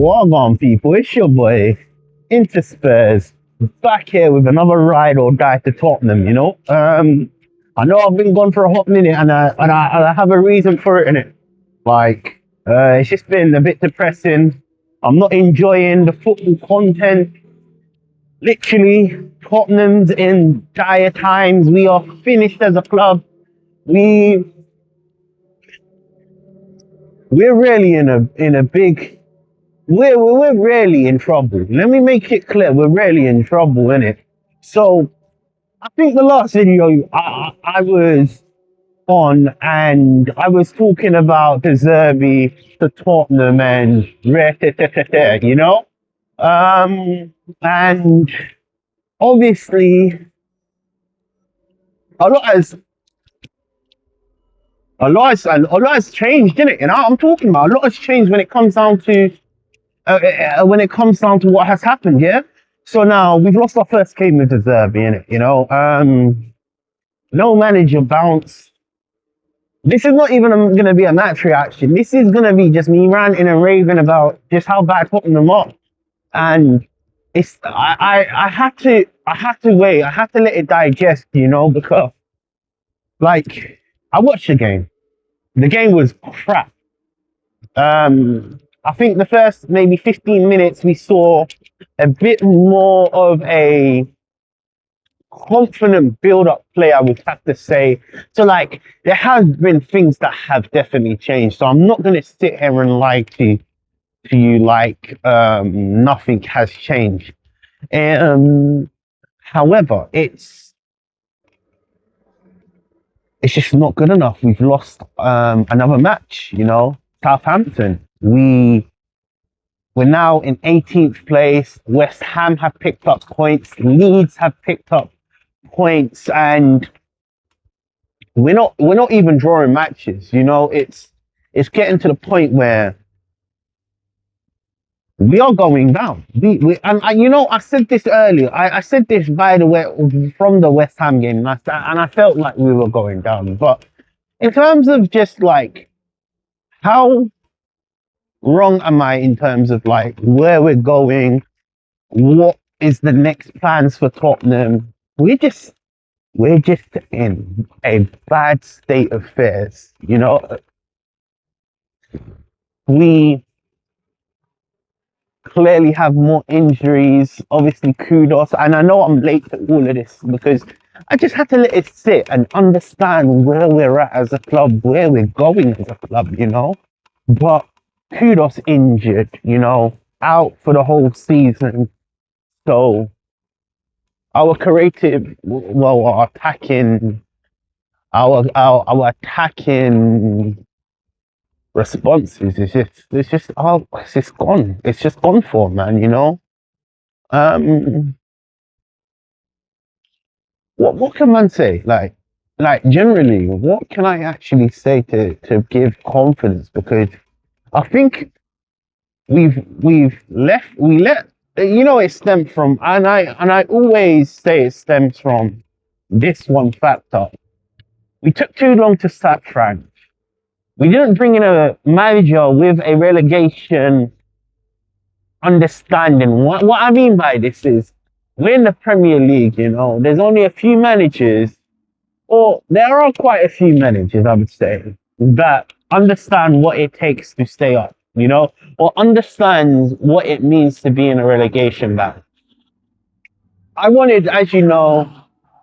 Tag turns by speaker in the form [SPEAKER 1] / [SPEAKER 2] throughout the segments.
[SPEAKER 1] Well on, people, it's your boy, Into Spurs, back here with another ride or die to Tottenham, you know? I know I've been gone for a hot minute and I have a reason for it, innit? Like, it's just been a bit depressing. I'm not enjoying the football content. Literally, Tottenham's in dire times. We are finished as a club. We're really in a big. We're really in trouble. Let me make it clear. We're really in trouble, innit? So I think the last video I was on and I was talking about the Zerbi, the Tottenham and you know? And obviously a lot has a lot has changed, didn't it? You know what I'm talking about? A lot has changed when it comes down to what has happened, yeah? So now we've lost our first game with the Zerbi, innit? You know? No manager bounce. This is not even going to be a match reaction. This is going to be just me ranting and raving about just how bad Tottenham are. And it's I had to wait. I had to let it digest, you know, because like I watched the game. The game was crap. I think the first maybe 15 minutes we saw a bit more of a confident build-up play, I would have to say. So like there has been things that have definitely changed. So I'm not gonna sit here and lie to you like nothing has changed. However, it's just not good enough. We've lost another match, you know. Southampton. We're now in 18th place. West Ham have picked up points. Leeds have picked up points, and we're not even drawing matches. You know, it's getting to the point where we are going down. And you know, I said this earlier. I said this, by the way, from the West Ham game, and I felt like we were going down. But in terms of just like how wrong am I in terms of like where we're going, what is the next plans for Tottenham? We're just in a bad state of affairs, you know. We clearly have more injuries, obviously kudos, and I know I'm late to all of this because I just had to let it sit and understand where we're at as a club, where we're going as a club, you know. But kudos injured, you know, out for the whole season. So our creative, well, our attacking responses is it's just gone. It's just gone for, man, you know. What can man say? Like generally, what can I actually say to give confidence? Because I think we let you know, it stemmed from, and I always say it stems from this one factor. We took too long to sack Frank. We didn't bring in a manager with a relegation understanding. What I mean by this is we're in the Premier League, you know. There's only a few managers, or there are quite a few managers, I would say, that understand what it takes to stay up, you know, or understands what it means to be in a relegation battle. I wanted, as you know,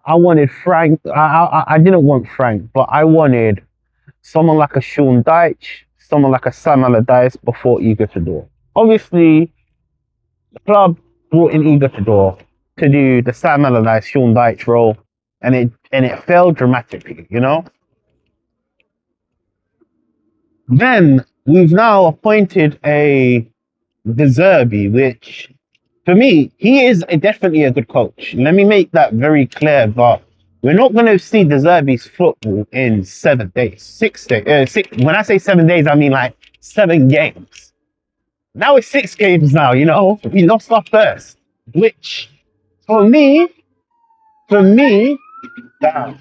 [SPEAKER 1] I wanted Frank. I didn't want Frank, but I wanted someone like a Sean Dyche, someone like a Sam Allardyce before Igor Tudor. Obviously, the club brought in Igor Tudor to do the Sam Allardyce, Sean Dyche role, and it failed dramatically, you know. Then we've now appointed a De Zerbi, which for me, he is definitely a good coach. Let me make that very clear. But we're not going to see De Zerbi's football in 7 days, 6 days. When I say 7 days, I mean like 7 games. Now it's 6 games now, you know. We lost our first, which for me, damn.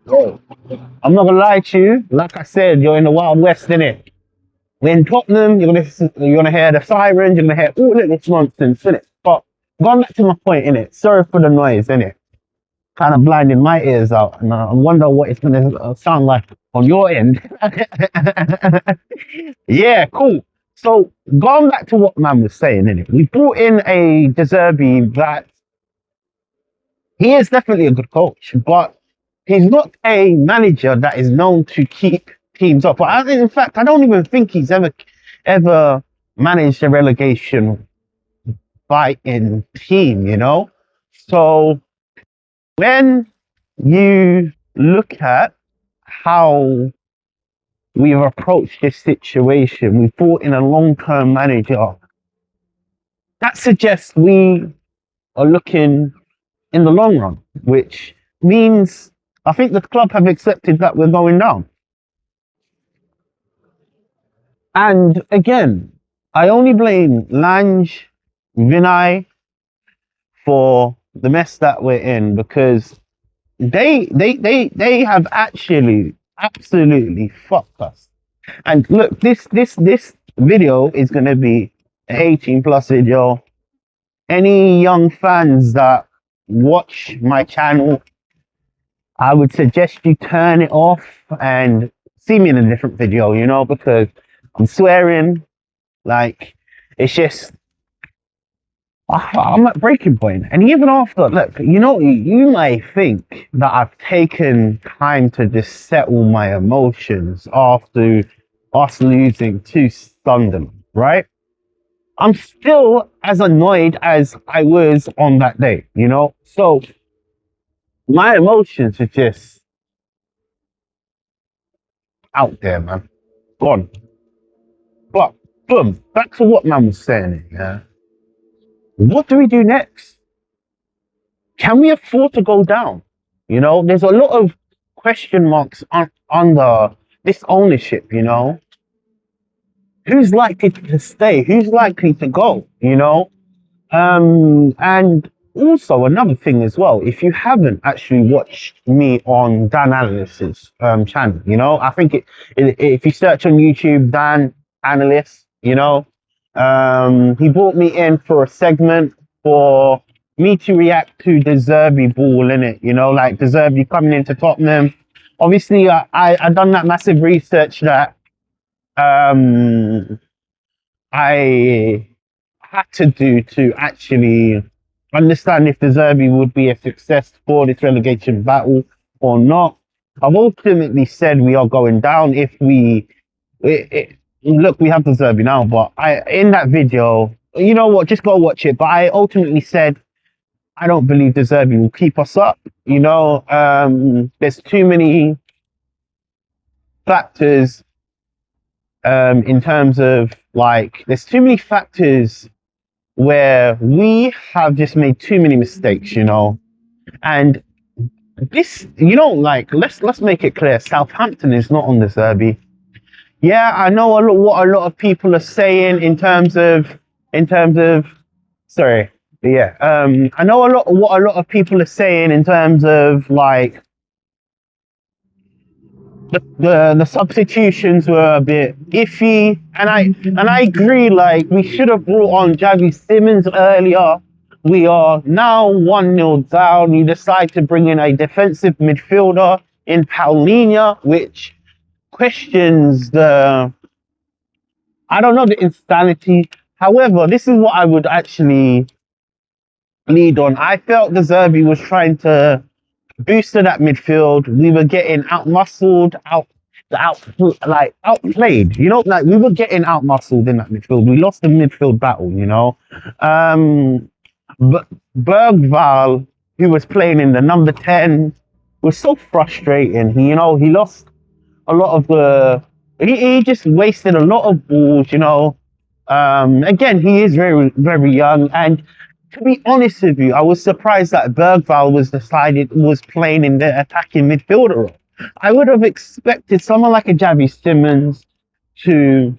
[SPEAKER 1] Oh, I'm not gonna lie to you. Like I said, you're in the Wild West, innit? When Tottenham, you're gonna hear the sirens, you're gonna hear all of this nonsense, innit? But going back to my point, innit? Sorry for the noise, innit? Kind of blinding my ears out, and I wonder what it's gonna sound like on your end. Yeah, cool. So going back to what man was saying, innit? We brought in a De Zerbi that he is definitely a good coach, but he's not a manager that is known to keep teams up. In fact, I don't even think he's ever managed a relegation fighting team, you know? So when you look at how we've approached this situation, we brought in a long-term manager, that suggests we are looking in the long run, which means I think the club have accepted that we're going down. And again, I only blame Lange, Vinay for the mess that we're in, because they have actually absolutely fucked us. And look, this video is going to be an 18 plus video. Any young fans that watch my channel, I would suggest you turn it off and see me in a different video, you know, because I'm swearing, like, it's just, I'm at breaking point. And even after, look, you know, you may think that I've taken time to just settle my emotions after us losing to Sunderland, right? I'm still as annoyed as I was on that day, you know? So my emotions are just out there, man. Gone. But boom, back to what man was saying, yeah. What do we do next? Can we afford to go down? You know, there's a lot of question marks under this ownership, you know. Who's likely to stay? Who's likely to go? You know? And also another thing as well, if you haven't actually watched me on Dan Analysis channel, you know, I think if you search on YouTube, Dan Analyst, you know, he brought me in for a segment for me to react to the Zerbi ball in it, you know, like the Zerbi coming into Tottenham. Obviously, I done that massive research that I had to do to actually understand if the Zerbi would be a success for this relegation battle or not. I've ultimately said we are going down if look, we have the Zerbi now, but in that video, you know what, just go watch it. But I ultimately said I don't believe the Zerbi will keep us up. You know, there's too many factors in terms of, like, there's too many factors where we have just made too many mistakes, you know. And this, you know, like, let's make it clear, Southampton is not on the Zerbi. Yeah, I know what a lot of people are saying in terms of sorry, yeah, I know what a lot of people are saying in terms of, like, the substitutions were a bit iffy, and I agree, like, we should have brought on Javi Simmons earlier. We are now 1-0 down. You decide to bring in a defensive midfielder in Paulinho, which questions the, I don't know, the insanity. However, this is what I would actually lead on. I felt the Zerbi was trying to boosted that midfield. We were getting outmuscled, outplayed. You know, like, we were getting outmuscled in that midfield. We lost the midfield battle. You know, but Bergval, who was playing in the number 10, was so frustrating. He lost a lot of the. He just wasted a lot of balls. You know, again, he is very, very young. And to be honest with you, I was surprised that Bergval was playing in the attacking midfielder role. I would have expected someone like a Javi Simmons to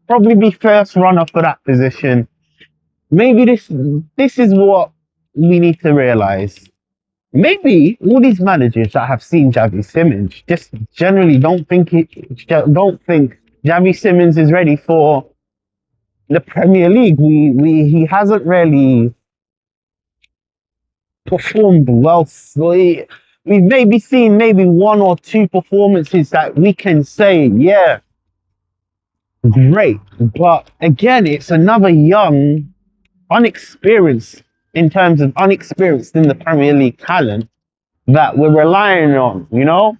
[SPEAKER 1] probably be first runner for that position. Maybe this is what we need to realize. Maybe all these managers that have seen Javi Simmons just generally don't think Javi Simmons is ready for the Premier League. He hasn't really performed well. So we've maybe seen maybe one or two performances that we can say, yeah, great. But again, it's another young, unexperienced in terms of unexperienced in the Premier League talent that we're relying on, you know?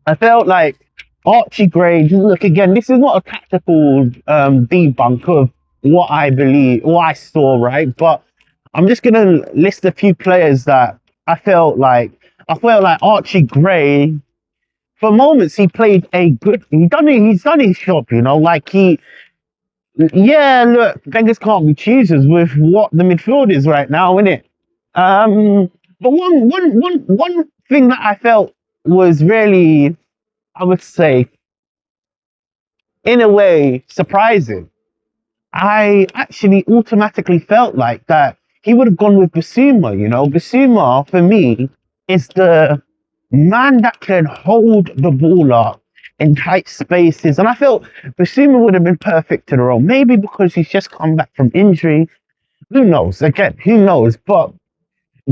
[SPEAKER 1] I felt like Archie Gray, look again, this is not a tactical debunk of what I believe, what I saw, right? But I'm just gonna list a few players that I felt like Archie Gray, for moments he played a good he's done his job, you know, like yeah, look, beggars can't be choosers with what the midfield is right now, innit? But one thing that I felt was really, I would say, in a way, surprising. I actually automatically felt like that he would have gone with Basuma, you know. Basuma, for me, is the man that can hold the ball up in tight spaces. And I felt Basuma would have been perfect to the role. Maybe because he's just come back from injury. Who knows? Again, who knows? But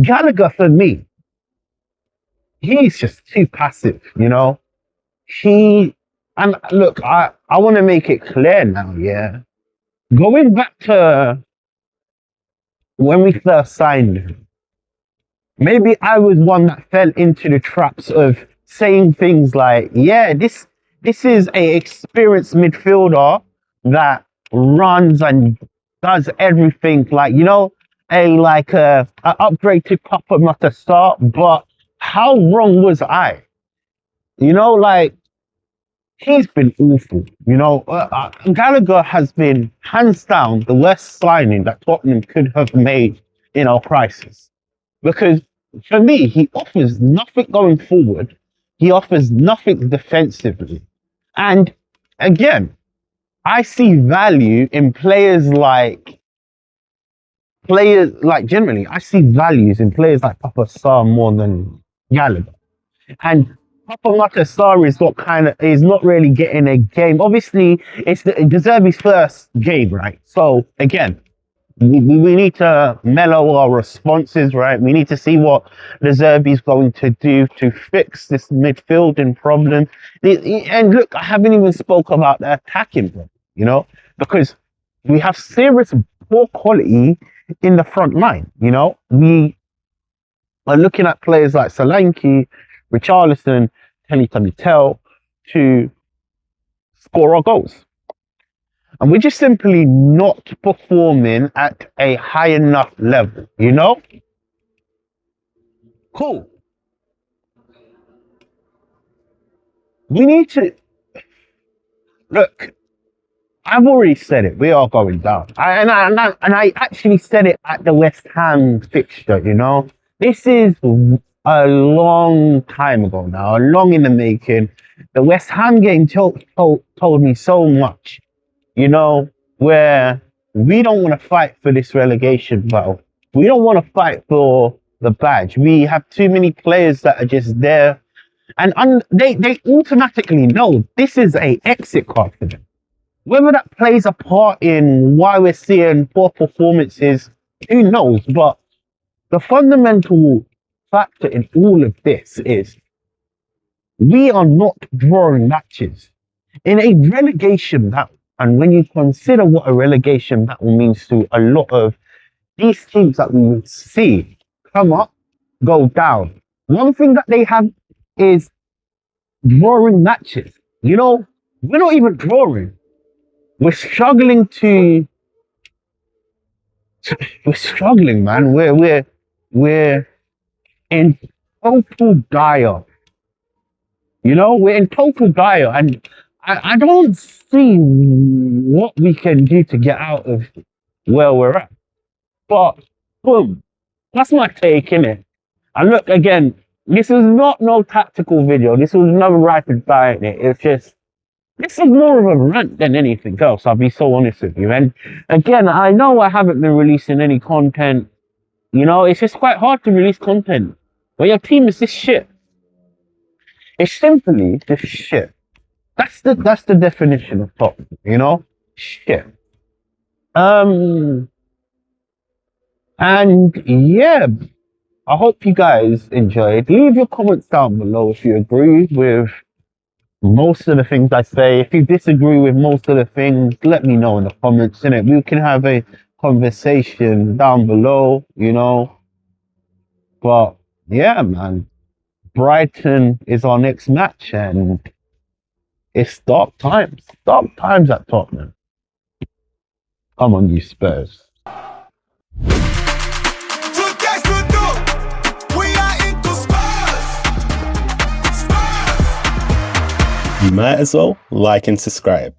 [SPEAKER 1] Gallagher, for me, he's just too passive, you know. He, and look, I want to make it clear now, yeah. Going back to when we first signed him, maybe I was one that fell into the traps of saying things like, yeah, this is a experienced midfielder that runs and does everything, like, you know, a upgrade to Papa not to start. But how wrong was I? You know, like, he's been awful. You know, Gallagher has been hands down the worst signing that Tottenham could have made in our crisis. Because for me, he offers nothing going forward. He offers nothing defensively. And again, I see value in generally, I see values in players like Papa Sarr more than Gallagher. And Papa Matasar is not really getting a game. Obviously, it deserves his first game, right? So again, we need to mellow our responses, right? We need to see what De Zerbi's going to do to fix this midfielding problem. And look, I haven't even spoke about the attacking problem, you know, because we have serious poor quality in the front line. You know, we are looking at players like Solanke, Richarlison, Kenny Tell to score our goals. And we're just simply not performing at a high enough level, you know? Cool. We need to look. I've already said it. We are going down. I actually said it at the West Ham fixture, you know? This is a long time ago now, long in the making. The West Ham game told me so much, you know, where we don't want to fight for this relegation battle. We don't want to fight for the badge. We have too many players that are just there, and they automatically know this is a exit card for them. Whether that plays a part in why we're seeing poor performances, who knows? But the fundamental factor in all of this is we are not drawing matches in a relegation battle. And when you consider what a relegation battle means to a lot of these teams that we would see come up, go down, one thing that they have is drawing matches. You know, we're not even drawing. We're struggling we're struggling, man. We're in total dire. You know, we're in total dire, and I don't see what we can do to get out of where we're at. But boom, that's my take, innit? And look again, this is not no tactical video. This was another rapid fire in it. It's just this is more of a rant than anything else. I'll be so honest with you. And again, I know I haven't been releasing any content. You know, it's just quite hard to release content when your team is this shit. It's simply this shit. That's the definition of top, you know? Shit. And yeah, I hope you guys enjoyed. Leave your comments down below if you agree with most of the things I say. If you disagree with most of the things, let me know in the comments, innit? We can have a conversation down below, you know. But yeah, man, Brighton is our next match, and it's stop times. Stop times at Tottenham. Come on, you Spurs.
[SPEAKER 2] You might as well like and subscribe.